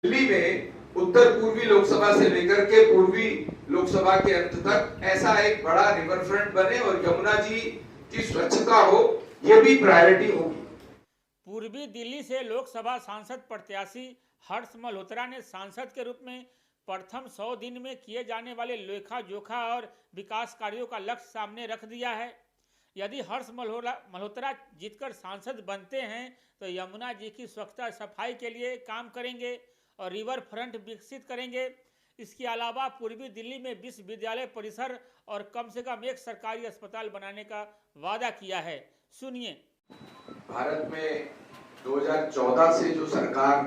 दिल्ली में उत्तर पूर्वी लोकसभा से लेकर के पूर्वी लोकसभा के अंत तक ऐसा एक बड़ा रिवर फ्रंट बने और यमुना जी की स्वच्छता हो, ये भी प्रायोरिटी होगी। पूर्वी दिल्ली से लोकसभा सांसद प्रत्याशी हर्ष मल्होत्रा ने सांसद के रूप में प्रथम 100 दिन में किए जाने वाले लेखा जोखा और विकास कार्यों का लक्ष्य सामने रख दिया है। यदि हर्ष मल्होत्रा जीतकर सांसद बनते हैं तो यमुना जी की स्वच्छता सफाई के लिए काम करेंगे और रिवर फ्रंट विकसित करेंगे। इसके अलावा पूर्वी दिल्ली में विश्वविद्यालय परिसर और कम से कम एक सरकारी अस्पताल बनाने का वादा किया है। सुनिए। भारत में 2014 से जो सरकार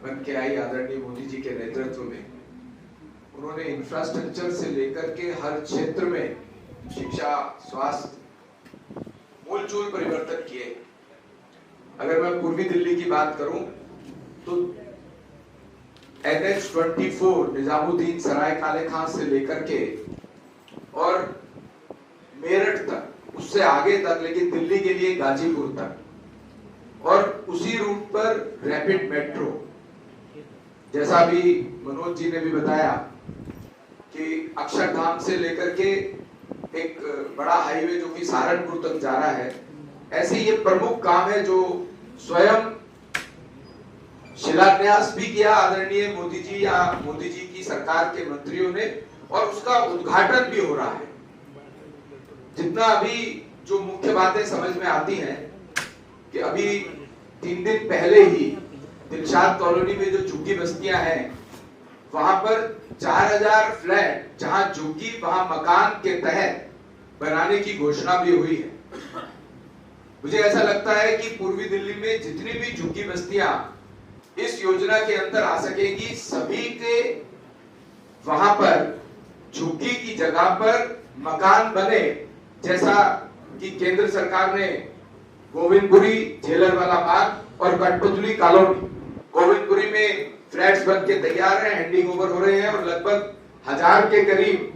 बन के आई आदरणीय मोदी जी के नेतृत्व में, उन्होंने इंफ्रास्ट्रक्चर से लेकर के हर क्षेत्र में शिक्षा, स्वास्थ्य, मूलचूल परिवर्तन किए। अगर मैं पूर्वी दिल्ली की बात करूं तो NH-24 निजामुद्दीन सराय काले खां से लेकर के और मेरठ तक, उससे आगे तक, लेकिन दिल्ली के लिए गाजीपुर तक, और उसी रूट पर रैपिड मेट्रो, जैसा भी मनोज जी ने भी बताया कि अक्षरधाम से लेकर के एक बड़ा हाईवे जो कि सहारनपुर तक जा रहा है। ऐसे ये प्रमुख काम है जो स्वयं शिलान्यास भी किया आदरणीय मोदी जी या मोदी जी की सरकार के मंत्रियों ने, और उसका उद्घाटन भी हो रहा है। जितना अभी जो मुख्य बातें समझ में आती हैं कि अभी 3 दिन पहले ही दिलशाद कॉलोनी में जो झुग्गी बस्तियां हैं, वहां पर 4000 फ्लैट, जहां झुग्गी वहां मकान के तहत बनाने की घोषणा भी हुई है। मुझे ऐसा लगता है कि पूर्वी दिल्ली में जितनी भी झुग्गी बस्तियां इस योजना के अंदर आ सकेगी, सभी के वहां पर झुग्गी की जगह पर मकान बने, जैसा कि केंद्र सरकार ने गोविंदपुरी, झेलरवाला बाग और कठपुतली कॉलोनी, गोविंदपुरी में फ्लैट्स बन के तैयार हैं, हैंडिंग ओवर हो रहे हैं और लगभग 1000 के करीब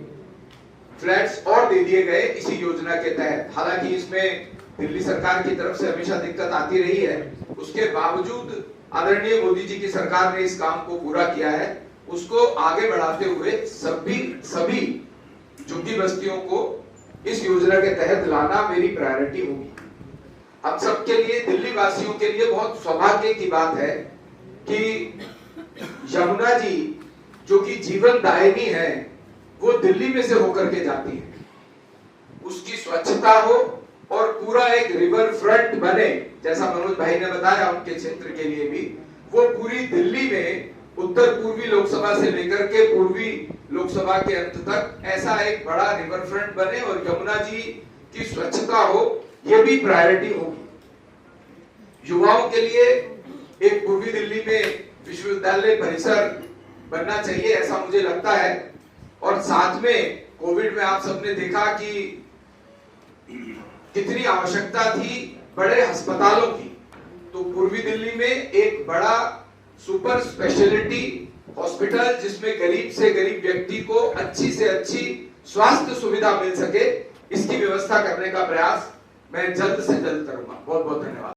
फ्लैट्स और दे दिए गए इसी योजना के तहत। हालांकि इसमें दिल्ली सरकार की तरफ से हमेशा दिक्कत आती रही है, उसके बावजूद आदरणीय मोदी जी की सरकार ने इस काम को पूरा किया है। उसको आगे बढ़ाते हुए सभी झुग्गी बस्तियों को इस योजना के तहत लाना मेरी प्रायोरिटी होगी। हम सबके लिए, दिल्ली वासियों के लिए बहुत सौभाग्य की बात है कि यमुना जी जो कि जीवन दायिनी है, वो दिल्ली में से होकर के जाती है। उसकी स्वच्छता हो और पूरा एक रिवर फ्रंट बने, जैसा मनोज भाई ने बताया उनके क्षेत्र के लिए भी, वो पूरी दिल्ली में उत्तर पूर्वी लोकसभा से लेकर के पूर्वी लोकसभा के अंत तक ऐसा एक बड़ा रिवर फ्रंट बने और यमुना जी की स्वच्छता हो, ये भी प्रायोरिटी होगी। युवाओं के लिए एक पूर्वी दिल्ली में विश्वविद्यालय परिसर बनना चाहिए, ऐसा मुझे लगता है। और साथ में कोविड में आप सबने देखा कि कितनी आवश्यकता थी बड़े अस्पतालों की, तो पूर्वी दिल्ली में एक बड़ा सुपर स्पेशलिटी हॉस्पिटल, जिसमें गरीब से गरीब व्यक्ति को अच्छी से अच्छी स्वास्थ्य सुविधा मिल सके, इसकी व्यवस्था करने का प्रयास मैं जल्द से जल्द करूंगा। बहुत बहुत धन्यवाद।